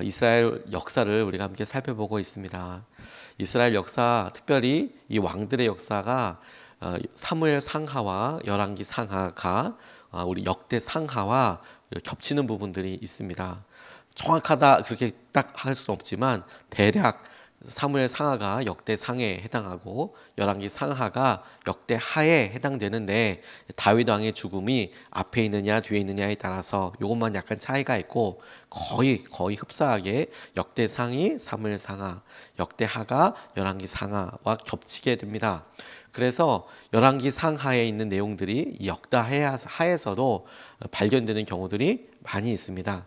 이스라엘 역사를 우리가 함께 살펴보고 있습니다. 이스라엘 역사, 특별히 이 왕들의 역사가 사무엘 상하와 열왕기 상하가 우리 역대 상하와 겹치는 부분들이 있습니다. 정확하다 그렇게 딱 할 수는 없지만 대략 사무엘 상하가 역대 상에 해당하고 열왕기 상하가 역대 하에 해당되는데, 다윗 왕의 죽음이 앞에 있느냐 뒤에 있느냐에 따라서 이것만 약간 차이가 있고 거의 흡사하게 역대 상이 사무엘 상하, 역대 하가 열왕기 상하와 겹치게 됩니다. 그래서 열왕기 상하에 있는 내용들이 역대 하에서도 발견되는 경우들이 많이 있습니다.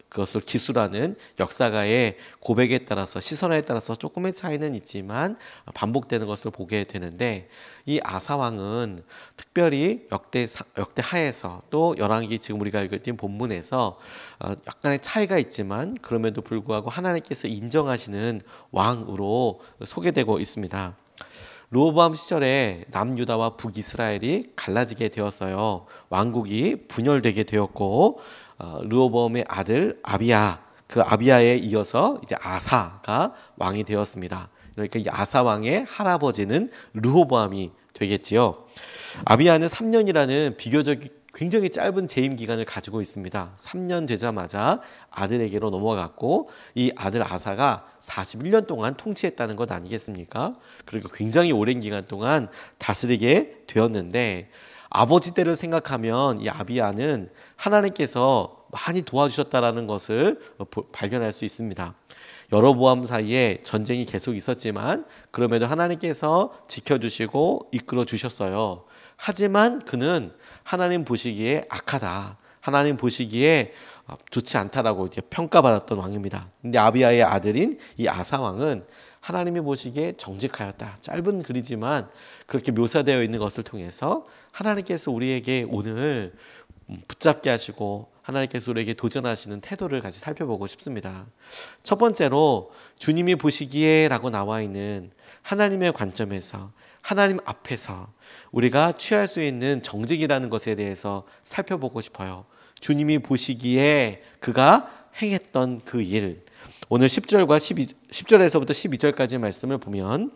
그것을 기술하는 역사가의 고백에 따라서, 시선에 따라서 조금의 차이는 있지만 반복되는 것을 보게 되는데, 이 아사 왕은 특별히 역대 하에서 또 열왕기 지금 우리가 읽은 본문에서 약간의 차이가 있지만 그럼에도 불구하고 하나님께서 인정하시는 왕으로 소개되고 있습니다. 르호보암 시절에 남유다와 북이스라엘이 갈라지게 되었어요. 왕국이 분열되게 되었고 르호보암의 아들 아비야, 그 아비야에 이어서 이제 아사가 왕이 되었습니다. 그러니까 이 아사 왕의 할아버지는 르호보암이 되겠지요. 아비야는 3년이라는 비교적 굉장히 짧은 재임 기간을 가지고 있습니다. 3년 되자마자 아들에게로 넘어갔고, 이 아들 아사가 41년 동안 통치했다는 것 아니겠습니까? 그러니까 굉장히 오랜 기간 동안 다스리게 되었는데, 아버지 때를 생각하면 이 아비야는 하나님께서 많이 도와주셨다라는 것을 발견할 수 있습니다. 여로보암 사이에 전쟁이 계속 있었지만 그럼에도 하나님께서 지켜주시고 이끌어 주셨어요. 하지만 그는 하나님 보시기에 악하다, 하나님 보시기에 좋지 않다라고 이제 평가받았던 왕입니다. 근데 아비야의 아들인 이 아사 왕은 하나님이 보시기에 정직하였다. 짧은 글이지만 그렇게 묘사되어 있는 것을 통해서 하나님께서 우리에게 오늘 붙잡게 하시고 하나님께서 우리에게 도전하시는 태도를 같이 살펴보고 싶습니다. 첫 번째로 주님이 보시기에 라고 나와 있는 하나님의 관점에서, 하나님 앞에서 우리가 취할 수 있는 정직이라는 것에 대해서 살펴보고 싶어요. 주님이 보시기에 그가 행했던 그 일, 오늘 10절에서부터 12절까지 말씀을 보면,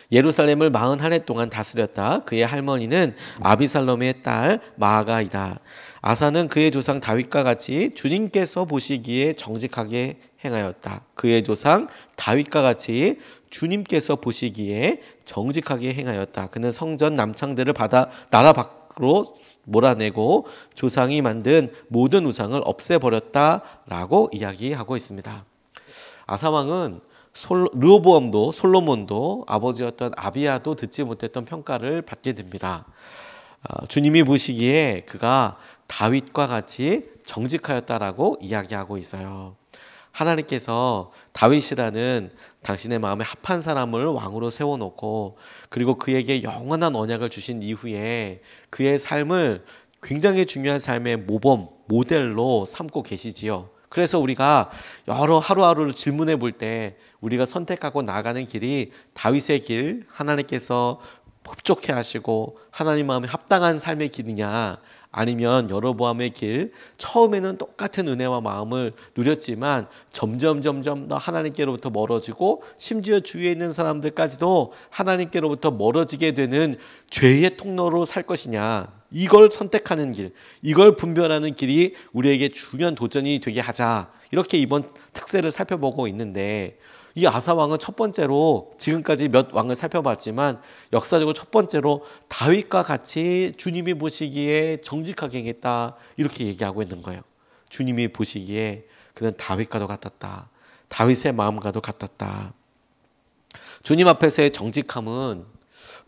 예루살렘을 41해 동안 다스렸다. 그의 할머니는 아비살롬의 딸 마아가이다. 아사는 그의 조상 다윗과 같이 주님께서 보시기에 정직하게 행하였다. 그의 조상 다윗과 같이 주님께서 보시기에 정직하게 행하였다. 그는 성전 남창들을 받아 나라 밖으로 몰아내고 조상이 만든 모든 우상을 없애버렸다라고 이야기하고 있습니다. 아사 왕은 르호보암도 솔로몬도 아버지였던 아비야도 듣지 못했던 평가를 받게 됩니다. 주님이 보시기에 그가 다윗과 같이 정직하였다라고 이야기하고 있어요. 하나님께서 다윗이라는 당신의 마음에 합한 사람을 왕으로 세워놓고, 그리고 그에게 영원한 언약을 주신 이후에 그의 삶을 굉장히 중요한 삶의 모범, 모델로 삼고 계시지요. 그래서 우리가 여러 하루하루를 질문해 볼 때 우리가 선택하고 나가는 길이 다윗의 길, 하나님께서 흡족해 하시고 하나님 마음에 합당한 삶의 길이냐, 아니면 여로보암의 길, 처음에는 똑같은 은혜와 마음을 누렸지만 점점 더 하나님께로부터 멀어지고 심지어 주위에 있는 사람들까지도 하나님께로부터 멀어지게 되는 죄의 통로로 살 것이냐, 이걸 선택하는 길, 이걸 분별하는 길이 우리에게 중요한 도전이 되게 하자, 이렇게 이번 특세를 살펴보고 있는데, 이 아사 왕은 첫 번째로, 지금까지 몇 왕을 살펴봤지만 역사적으로 첫 번째로 다윗과 같이 주님이 보시기에 정직하게 행했다, 이렇게 얘기하고 있는 거예요. 주님이 보시기에 그는 다윗과도 같았다, 다윗의 마음과도 같았다. 주님 앞에서의 정직함은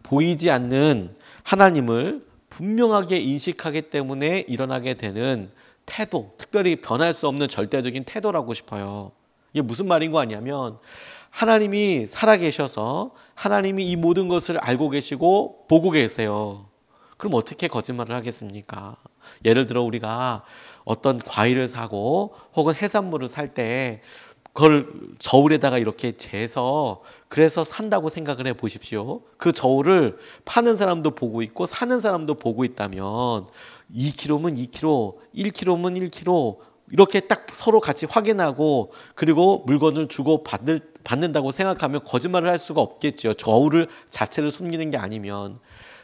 보이지 않는 하나님을 분명하게 인식하기 때문에 일어나게 되는 태도, 특별히 변할 수 없는 절대적인 태도라고 싶어요. 이게 무슨 말인 거 아니냐면, 하나님이 살아계셔서 하나님이 이 모든 것을 알고 계시고 보고 계세요. 그럼 어떻게 거짓말을 하겠습니까? 예를 들어 우리가 어떤 과일을 사고 혹은 해산물을 살 때 그걸 저울에다가 이렇게 재서 그래서 산다고 생각을 해 보십시오. 그 저울을 파는 사람도 보고 있고 사는 사람도 보고 있다면 2kg면 2kg, 1kg면 1kg, 이렇게 딱 서로 같이 확인하고 그리고 물건을 주고 받는다고 생각하면 거짓말을 할 수가 없겠죠. 저울 자체를 숨기는 게 아니면.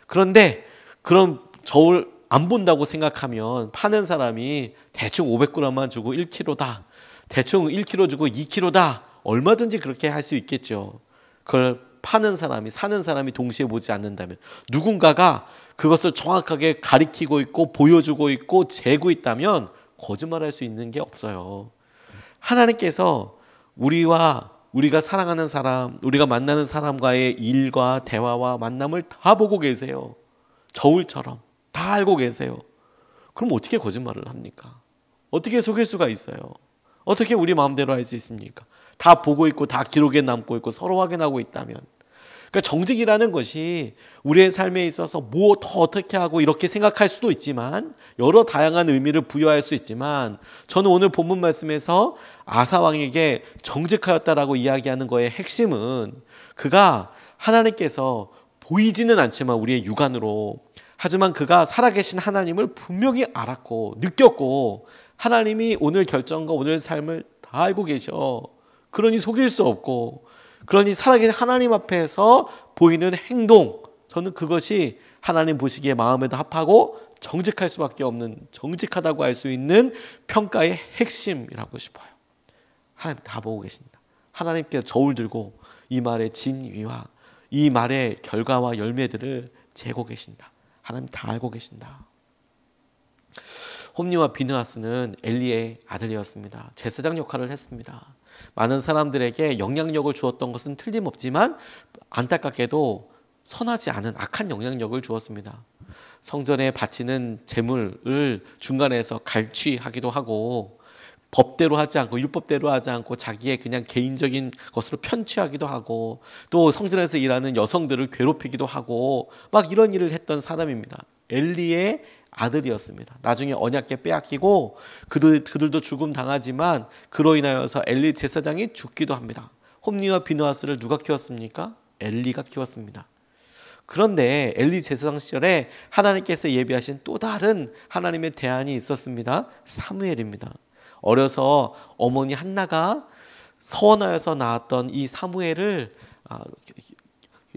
그런데 그런 저울 안 본다고 생각하면 파는 사람이 대충 500g만 주고 1kg다. 대충 1kg 주고 2kg다. 얼마든지 그렇게 할 수 있겠죠. 그걸 파는 사람이 사는 사람이 동시에 보지 않는다면 누군가가 그것을 정확하게 가리키고 있고 보여주고 있고 재고 있다면 거짓말할 수 있는 게 없어요. 하나님께서 우리가 사랑하는 사람, 우리가 만나는 사람과의 일과 대화와 만남을 다 보고 계세요. 저울처럼 다 알고 계세요. 그럼 어떻게 거짓말을 합니까? 어떻게 속일 수가 있어요? 어떻게 우리 마음대로 할 수 있습니까? 다 보고 있고 다 기록에 남고 있고 서로 확인하고 있다면. 그러니까 정직이라는 것이 우리의 삶에 있어서 뭐 더 어떻게 하고 이렇게 생각할 수도 있지만 여러 다양한 의미를 부여할 수 있지만 저는 오늘 본문 말씀에서 아사 왕에게 정직하였다라고 이야기하는 거의 핵심은 그가 하나님께서 보이지는 않지만 우리의 육안으로 하지만 그가 살아계신 하나님을 분명히 알았고 느꼈고 하나님이 오늘 결정과 오늘 삶을 다 알고 계셔. 그러니 속일 수 없고 그러니 살아계신 하나님 앞에서 보이는 행동 저는 그것이 하나님 보시기에 마음에도 합하고 정직할 수밖에 없는 정직하다고 할 수 있는 평가의 핵심이라고 싶어요. 하나님 다 보고 계신다. 하나님께서 저울 들고 이 말의 진위와 이 말의 결과와 열매들을 재고 계신다. 하나님 다 알고 계신다. 홈리와 비느하스는 엘리의 아들이었습니다. 제사장 역할을 했습니다. 많은 사람들에게 영향력을 주었던 것은 틀림없지만 안타깝게도 선하지 않은 악한 영향력을 주었습니다. 성전에 바치는 제물을 중간에서 갈취하기도 하고 법대로 하지 않고 율법대로 하지 않고 자기의 그냥 개인적인 것으로 편취하기도 하고 또 성전에서 일하는 여성들을 괴롭히기도 하고 막 이런 일을 했던 사람입니다. 엘리의 아들이었습니다. 나중에 언약궤 빼앗기고 그들도 죽음 당하지만 그로 인하여서 엘리 제사장이 죽기도 합니다. 홈리와 비느하스를 누가 키웠습니까? 엘리가 키웠습니다. 그런데 엘리 제사장 시절에 하나님께서 예비하신 또 다른 하나님의 대안이 있었습니다. 사무엘입니다. 어려서 어머니 한나가 서원하여서 낳았던 이 사무엘을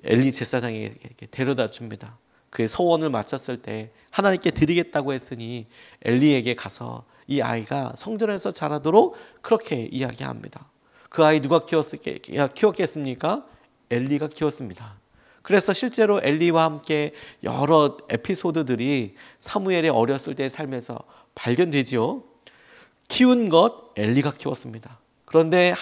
엘리 제사장에게 데려다 줍니다. 그의 서원을 마쳤을 때 하나님께 드리겠다고 했으니 엘리에게 가서 이 아이가 성전에서 자라도록 그렇게 이야기합니다. 그 아이 누가 키웠겠습니까? 엘리가 키웠습니다. 그래서 실제로 엘리와 함께 여러 에피소드들이 사무엘의 어렸을 때의 삶에서 발견되지요. 키운 것 엘리가 키웠습니다. 그런데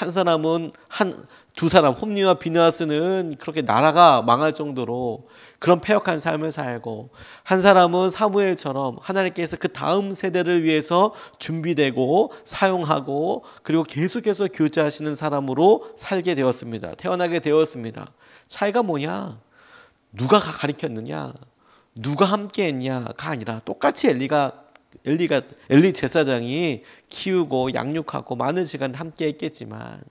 두 사람 홈리와 비느하스는 그렇게 나라가 망할 정도로 그런 패역한 삶을 살고 한 사람은 사무엘처럼 하나님께서 그 다음 세대를 위해서 준비되고 사용하고 그리고 계속해서 교제하시는 사람으로 살게 되었습니다. 태어나게 되었습니다. 차이가 뭐냐? 누가 가르쳤느냐? 누가 함께 했냐가 아니라 똑같이 엘리 제사장이 키우고 양육하고 많은 시간 함께 했겠지만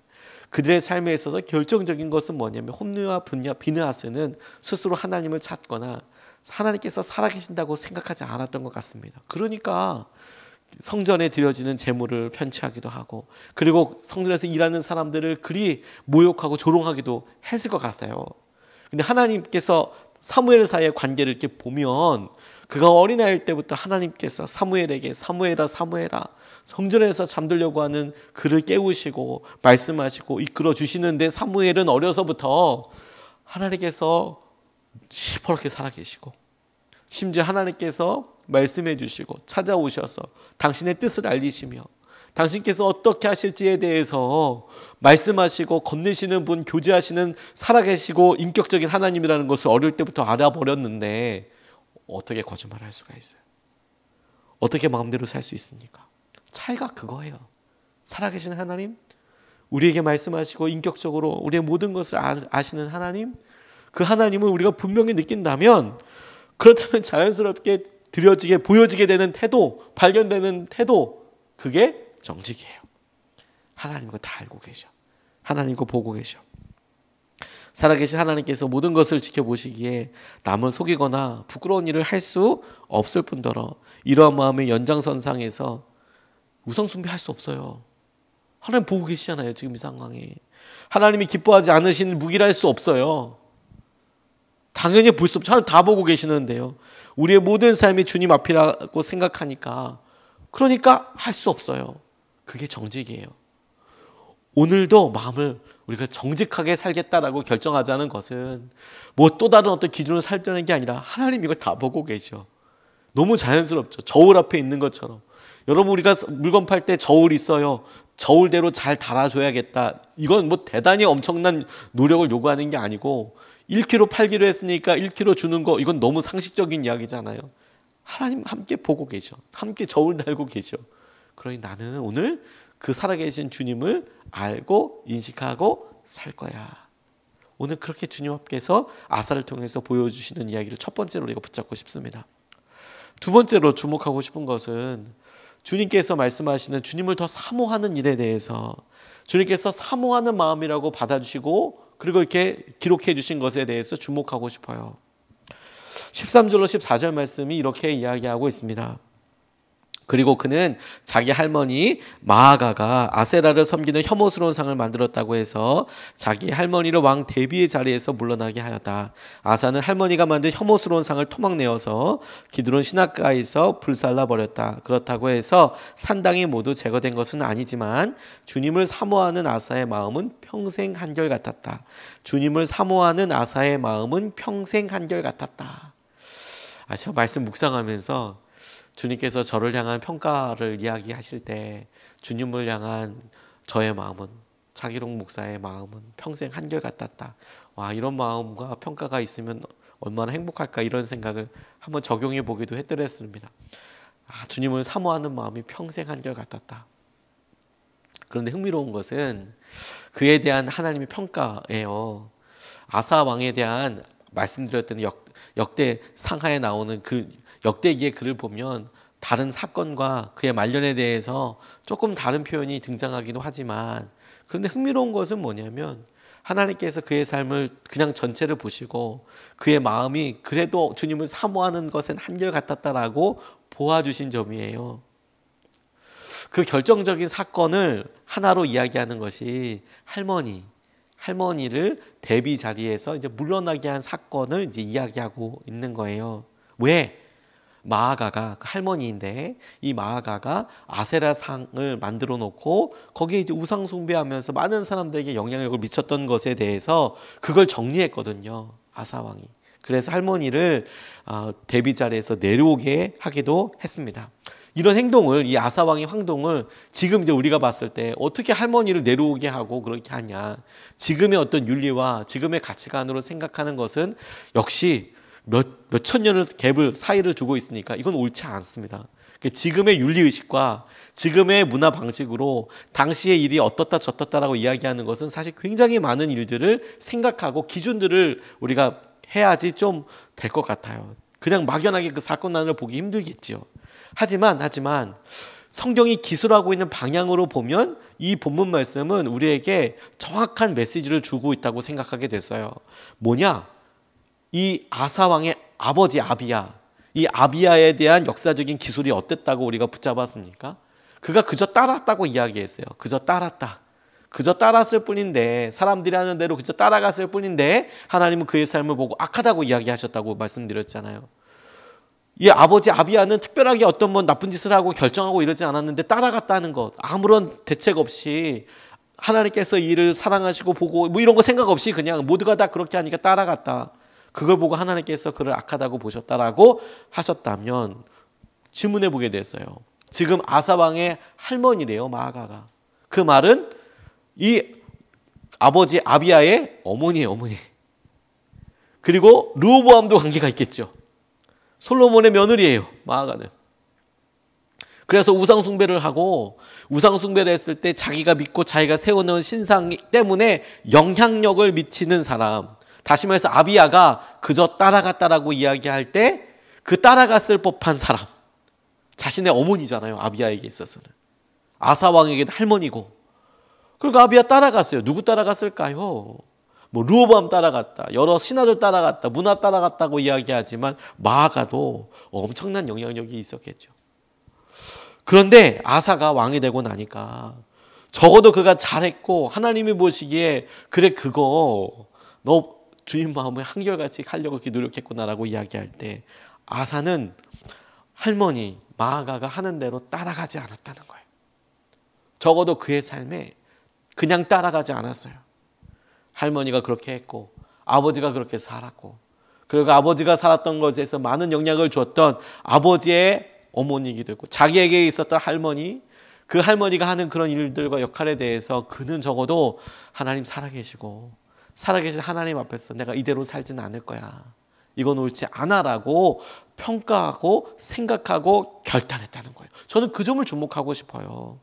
그들의 삶에 있어서 결정적인 것은 뭐냐면 홈리와 비느하스는 스스로 하나님을 찾거나 하나님께서 살아계신다고 생각하지 않았던 것 같습니다. 그러니까 성전에 드려지는 제물을 편취하기도 하고 그리고 성전에서 일하는 사람들을 그리 모욕하고 조롱하기도 했을 것 같아요. 근데 하나님께서 사무엘 사이의 관계를 이렇게 보면 그가 어린아이일 때부터 하나님께서 사무엘에게 사무엘아 성전에서 잠들려고 하는 그를 깨우시고 말씀하시고 이끌어 주시는데 사무엘은 어려서부터 하나님께서 시퍼렇게 살아계시고 심지어 하나님께서 말씀해 주시고 찾아오셔서 당신의 뜻을 알리시며 당신께서 어떻게 하실지에 대해서 말씀하시고 건네시는 분, 교제하시는 살아계시고 인격적인 하나님이라는 것을 어릴 때부터 알아버렸는데 어떻게 거짓말할 수가 있어요? 어떻게 마음대로 살 수 있습니까? 차이가 그거예요. 살아계신 하나님, 우리에게 말씀하시고 인격적으로 우리의 모든 것을 아시는 하나님, 그 하나님을 우리가 분명히 느낀다면 그렇다면 자연스럽게 드려지게 보여지게 되는 태도, 발견되는 태도, 그게 정직이에요. 하나님 거 다 알고 계셔. 하나님 거 보고 계셔. 살아계신 하나님께서 모든 것을 지켜보시기에 남을 속이거나 부끄러운 일을 할 수 없을 뿐더러 이러한 마음의 연장선상에서 우상 숭배할 수 없어요. 하나님 보고 계시잖아요. 지금 이 상황에. 하나님이 기뻐하지 않으시는 무기를 할 수 없어요. 당연히 볼 수 없죠. 하나님 다 보고 계시는데요. 우리의 모든 삶이 주님 앞이라고 생각하니까 그러니까 할 수 없어요. 그게 정직이에요. 오늘도 마음을 우리가 정직하게 살겠다라고 결정하자는 것은 뭐 또 다른 어떤 기준을 살자는 게 아니라 하나님 이걸 다 보고 계셔. 너무 자연스럽죠. 저울 앞에 있는 것처럼. 여러분 우리가 물건 팔 때 저울 있어요. 저울대로 잘 달아줘야겠다. 이건 뭐 대단히 엄청난 노력을 요구하는 게 아니고 1kg 팔기로 했으니까 1kg 주는 거 이건 너무 상식적인 이야기잖아요. 하나님 함께 보고 계셔. 함께 저울 달고 계셔. 그러니 나는 오늘 그 살아계신 주님을 알고 인식하고 살 거야. 오늘 그렇게 주님 앞에서 아사를 통해서 보여주시는 이야기를 첫 번째로 우리가 붙잡고 싶습니다. 두 번째로 주목하고 싶은 것은 주님께서 말씀하시는 주님을 더 사모하는 일에 대해서 주님께서 사모하는 마음이라고 받아주시고 그리고 이렇게 기록해 주신 것에 대해서 주목하고 싶어요. 13절로 14절 말씀이 이렇게 이야기하고 있습니다. 그리고 그는 자기 할머니 마아가가 아세라를 섬기는 혐오스러운 상을 만들었다고 해서 자기 할머니를 왕 대비의 자리에서 물러나게 하였다. 아사는 할머니가 만든 혐오스러운 상을 토막내어서 기드론 시냇가에서 불살라 버렸다. 그렇다고 해서 산당이 모두 제거된 것은 아니지만 주님을 사모하는 아사의 마음은 평생 한결같았다. 주님을 사모하는 아사의 마음은 평생 한결같았다. 제가 말씀 묵상하면서 주님께서 저를 향한 평가를 이야기하실 때 주님을 향한 저의 마음은 차기록 목사의 마음은 평생 한결같았다. 와, 이런 마음과 평가가 있으면 얼마나 행복할까 이런 생각을 한번 적용해 보기도 했더랬습니다. 주님을 사모하는 마음이 평생 한결같았다. 그런데 흥미로운 것은 그에 대한 하나님의 평가예요. 아사 왕에 대한 말씀드렸던 역대 상하에 나오는 그 역대기의 글을 보면 다른 사건과 그의 말년에 대해서 조금 다른 표현이 등장하기도 하지만 그런데 흥미로운 것은 뭐냐면 하나님께서 그의 삶을 그냥 전체를 보시고 그의 마음이 그래도 주님을 사모하는 것은 한결같았다라고 보아주신 점이에요. 그 결정적인 사건을 하나로 이야기하는 것이 할머니를 대비 자리에서 이제 물러나게 한 사건을 이제 이야기하고 있는 거예요. 왜? 마아가가 할머니인데 이 마아가가 아세라 상을 만들어 놓고 거기에 이제 우상 숭배하면서 많은 사람들에게 영향력을 미쳤던 것에 대해서 그걸 정리했거든요. 아사 왕이. 그래서 할머니를 대비 자리에서 내려오게 하기도 했습니다. 이런 행동을 이 아사 왕의 행동을 지금 이제 우리가 봤을 때 어떻게 할머니를 내려오게 하고 그렇게 하냐. 지금의 어떤 윤리와 지금의 가치관으로 생각하는 것은 역시 몇천 년을 갭을 사이를 두고 있으니까 이건 옳지 않습니다. 지금의 윤리의식과 지금의 문화 방식으로 당시의 일이 어떻다 저떻다라고 이야기하는 것은 사실 굉장히 많은 일들을 생각하고 기준들을 우리가 해야지 좀 될 것 같아요. 그냥 막연하게 그 사건만을 보기 힘들겠죠. 하지만 성경이 기술하고 있는 방향으로 보면 이 본문 말씀은 우리에게 정확한 메시지를 주고 있다고 생각하게 됐어요. 뭐냐? 이 아사 왕의 아버지 아비야, 이 아비야에 대한 역사적인 기술이 어땠다고 우리가 붙잡았습니까? 그가 그저 따랐다고 이야기했어요. 그저 따랐을 뿐인데 사람들이 하는 대로 그저 따라갔을 뿐인데 하나님은 그의 삶을 보고 악하다고 이야기하셨다고 말씀드렸잖아요. 이 아버지 아비야는 특별하게 어떤 나쁜 짓을 하고 결정하고 이러지 않았는데 따라갔다는 것, 아무런 대책 없이 하나님께서 이 일을 사랑하시고 보고 뭐 이런 거 생각 없이 그냥 모두가 다 그렇게 하니까 따라갔다. 그걸 보고 하나님께서 그를 악하다고 보셨다라고 하셨다면 질문해 보게 됐어요. 지금 아사 왕의 할머니래요, 마아가가. 그 말은 이 아버지 아비야의 어머니예요, 어머니. 그리고 르호보암도 관계가 있겠죠. 솔로몬의 며느리예요, 마아가는. 그래서 우상 숭배를 하고 우상 숭배를 했을 때 자기가 믿고 자기가 세워놓은 신상 때문에 영향력을 미치는 사람. 다시 말해서 아비야가 그저 따라갔다라고 이야기할 때 그 따라갔을 법한 사람, 자신의 어머니잖아요. 아비야에게 있어서는 아사 왕에게는 할머니고. 그러니까 아비야 따라갔어요. 누구 따라갔을까요? 르호보암 따라갔다, 여러 신하들 따라갔다, 문화 따라갔다고 이야기하지만 마아가도 엄청난 영향력이 있었겠죠. 그런데 아사가 왕이 되고 나니까 적어도 그가 잘했고 하나님이 보시기에 그래 그거 너 주님 마음에 한결같이 하려고 이렇게 노력했구나라고 이야기할 때 아사는 할머니 마아가가 하는 대로 따라가지 않았다는 거예요. 적어도 그의 삶에 그냥 따라가지 않았어요. 할머니가 그렇게 했고 아버지가 그렇게 살았고 그리고 아버지가 살았던 것에서 많은 영향을 줬던 아버지의 어머니이기도 했고 자기에게 있었던 할머니, 그 할머니가 하는 그런 일들과 역할에 대해서 그는 적어도 하나님 살아계시고 살아계신 하나님 앞에서 내가 이대로 살지는 않을 거야, 이건 옳지 않아라고 평가하고 생각하고 결단했다는 거예요. 저는 그 점을 주목하고 싶어요.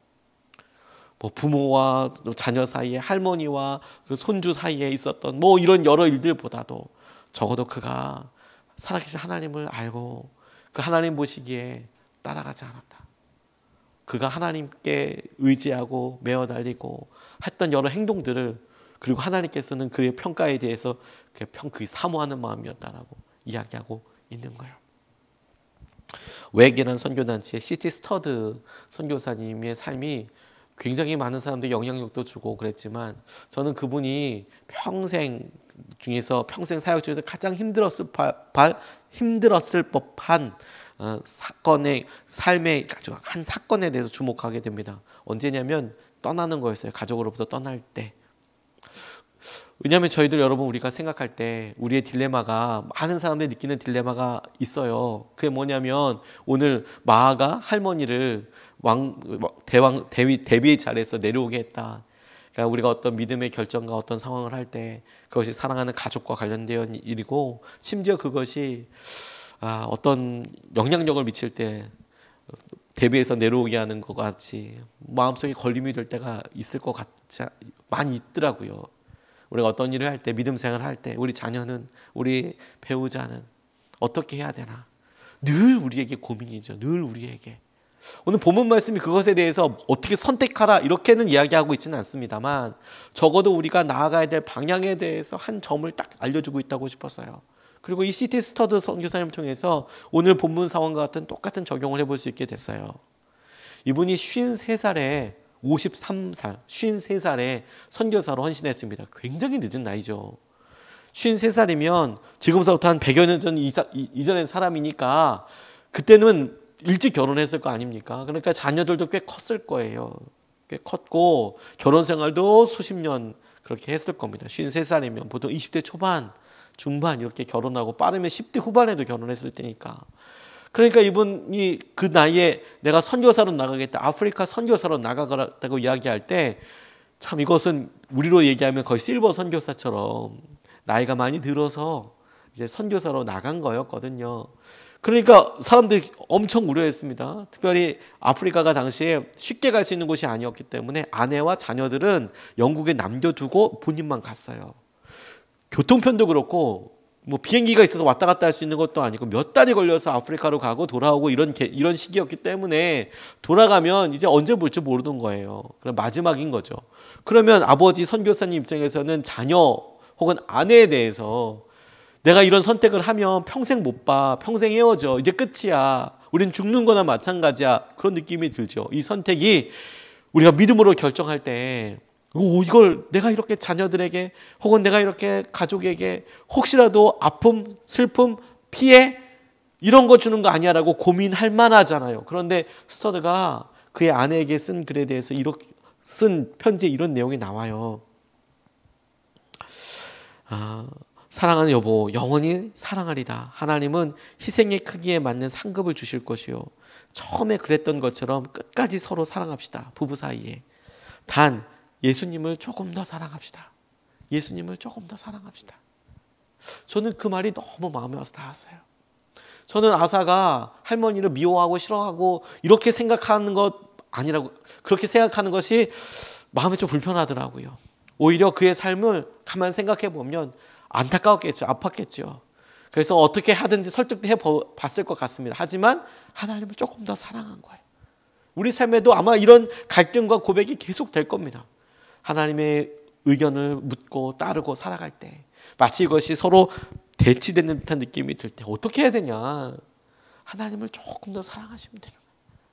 뭐 부모와 자녀 사이에, 할머니와 그 손주 사이에 있었던 뭐 이런 여러 일들보다도 적어도 그가 살아계신 하나님을 알고 그 하나님 보시기에 따라가지 않았다. 그가 하나님께 의지하고 매어 달리고 했던 여러 행동들을, 그리고 하나님께서는 그의 평가에 대해서 그게 사모하는 마음이었다라고 이야기하고 있는 거예요. 웩이라는 선교단체의 시티 스터드 선교사님의 삶이 굉장히 많은 사람들이 영향력도 주고 그랬지만 저는 그분이 평생 사역 중에서 가장 힘들었을 법한 사건의 삶의 한 사건에 대해서 주목하게 됩니다. 언제냐면 떠나는 거였어요. 가족으로부터 떠날 때. 왜냐하면 저희들 여러분 우리가 생각할 때 우리의 딜레마가, 많은 사람들이 느끼는 딜레마가 있어요. 그게 뭐냐면 오늘 마아가 할머니를 대비의 자리에서 내려오게 했다. 그러니까 우리가 어떤 믿음의 결정과 어떤 상황을 할 때 그것이 사랑하는 가족과 관련된 일이고, 심지어 그것이 어떤 영향력을 미칠 때 대비해서 내려오게 하는 것 같이 마음속에 걸림이 될 때가 있을 것 같지 많이 있더라고요. 우리가 어떤 일을 할 때, 믿음 생활을 할 때 우리 자녀는, 우리 배우자는 어떻게 해야 되나 늘 우리에게 고민이죠. 늘 우리에게. 오늘 본문 말씀이 그것에 대해서 어떻게 선택하라 이렇게는 이야기하고 있지는 않습니다만 적어도 우리가 나아가야 될 방향에 대해서 한 점을 딱 알려주고 있다고 싶었어요. 그리고 이 시티 스터드 선교사님을 통해서 오늘 본문 상황과 같은 똑같은 적용을 해볼 수 있게 됐어요. 이분이 53살에 53살에 선교사로 헌신했습니다. 굉장히 늦은 나이죠. 53살이면 지금서부터 한 100여 년 전 이전의 사람이니까 그때는 일찍 결혼했을 거 아닙니까? 그러니까 자녀들도 꽤 컸을 거예요. 꽤 컸고 결혼 생활도 수십 년 그렇게 했을 겁니다. 53살이면 보통 20대 초반, 중반 이렇게 결혼하고 빠르면 10대 후반에도 결혼했을 때니까. 그러니까 이분이 그 나이에 내가 선교사로 나가겠다, 아프리카 선교사로 나가겠다고 이야기할 때 참 이것은 우리로 얘기하면 거의 실버 선교사처럼 나이가 많이 들어서 이제 선교사로 나간 거였거든요. 그러니까 사람들이 엄청 우려했습니다. 특별히 아프리카가 당시에 쉽게 갈 수 있는 곳이 아니었기 때문에 아내와 자녀들은 영국에 남겨두고 본인만 갔어요. 교통편도 그렇고 뭐 비행기가 있어서 왔다 갔다 할 수 있는 것도 아니고 몇 달이 걸려서 아프리카로 가고 돌아오고 이런 시기였기 때문에 돌아가면 이제 언제 볼지 모르는 거예요. 그럼 마지막인 거죠. 그러면 아버지 선교사님 입장에서는 자녀 혹은 아내에 대해서 내가 이런 선택을 하면 평생 못 봐, 평생 헤어져, 이제 끝이야, 우린 죽는 거나 마찬가지야, 그런 느낌이 들죠. 이 선택이 우리가 믿음으로 결정할 때 이걸 내가 이렇게 자녀들에게 혹은 내가 이렇게 가족에게 혹시라도 아픔, 슬픔, 피해 이런 거 주는 거 아니야라고 고민할 만하잖아요. 그런데 스터드가 그의 아내에게 쓴 글에 대해서 이렇게 쓴 편지에 이런 내용이 나와요. 사랑하는 여보, 영원히 사랑하리다. 하나님은 희생의 크기에 맞는 상급을 주실 것이요, 처음에 그랬던 것처럼 끝까지 서로 사랑합시다. 부부 사이에. 단 예수님을 조금 더 사랑합시다. 예수님을 조금 더 사랑합시다. 저는 그 말이 너무 마음에 와서 닿았어요. 저는 아사가 할머니를 미워하고 싫어하고 이렇게 생각하는 것 아니라고, 그렇게 생각하는 것이 마음에 좀 불편하더라고요. 오히려 그의 삶을 가만히 생각해 보면 안타까웠겠죠. 아팠겠죠. 그래서 어떻게 하든지 설득도 해봤을 것 같습니다. 하지만 하나님을 조금 더 사랑한 거예요. 우리 삶에도 아마 이런 갈등과 고백이 계속 될 겁니다. 하나님의 의견을 묻고 따르고 살아갈 때 마치 이것이 서로 대치되는 듯한 느낌이 들 때 어떻게 해야 되냐? 하나님을 조금 더 사랑하시면 돼요.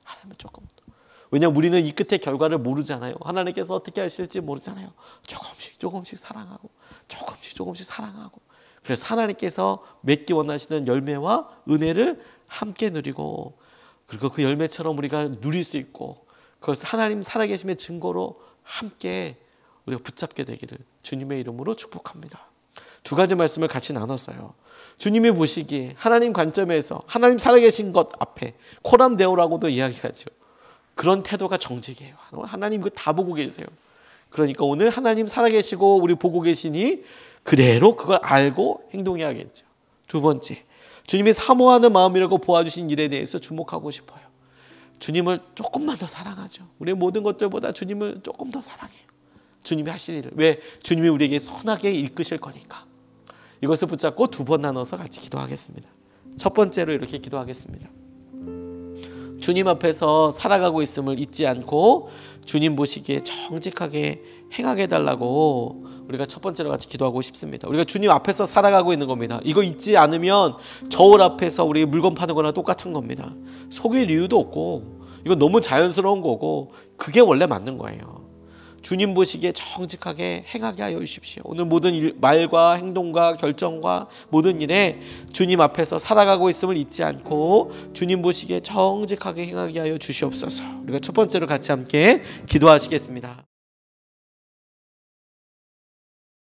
하나님은 조금 더. 왜냐하면 우리는 이 끝의 결과를 모르잖아요. 하나님께서 어떻게 하실지 모르잖아요. 조금씩 사랑하고 조금씩 사랑하고. 그래서 하나님께서 맺기 원하시는 열매와 은혜를 함께 누리고, 그리고 그 열매처럼 우리가 누릴 수 있고, 그것을 하나님 살아계심의 증거로 함께 우리가 붙잡게 되기를 주님의 이름으로 축복합니다. 두 가지 말씀을 같이 나눴어요. 주님이 보시기에 하나님 관점에서 하나님 살아계신 것 앞에 코람데오라고도 이야기하죠. 그런 태도가 정직이에요. 하나님 그거 다 보고 계세요. 그러니까 오늘 하나님 살아계시고 우리 보고 계시니 그대로 그걸 알고 행동해야겠죠. 두 번째, 주님이 사모하는 마음이라고 보아주신 일에 대해서 주목하고 싶어요. 주님을 조금만 더 사랑하죠. 우리의 모든 것들보다 주님을 조금 더 사랑해요. 주님이 하실 일을. 왜? 주님이 우리에게 선하게 이끄실 거니까. 이것을 붙잡고 두 번 나눠서 같이 기도하겠습니다. 첫 번째로 이렇게 기도하겠습니다. 주님 앞에서 살아가고 있음을 잊지 않고 주님 보시기에 정직하게 행하게 해달라고 우리가 첫 번째로 같이 기도하고 싶습니다. 우리가 주님 앞에서 살아가고 있는 겁니다. 이거 잊지 않으면 저울 앞에서 우리 물건 파는 거나 똑같은 겁니다. 속일 이유도 없고 이건 너무 자연스러운 거고 그게 원래 맞는 거예요. 주님 보시기에 정직하게 행하게 하여 주십시오. 오늘 모든 말과 행동과 결정과 모든 일에 주님 앞에서 살아가고 있음을 잊지 않고 주님 보시기에 정직하게 행하게 하여 주시옵소서. 우리가 첫 번째로 같이 함께 기도하시겠습니다.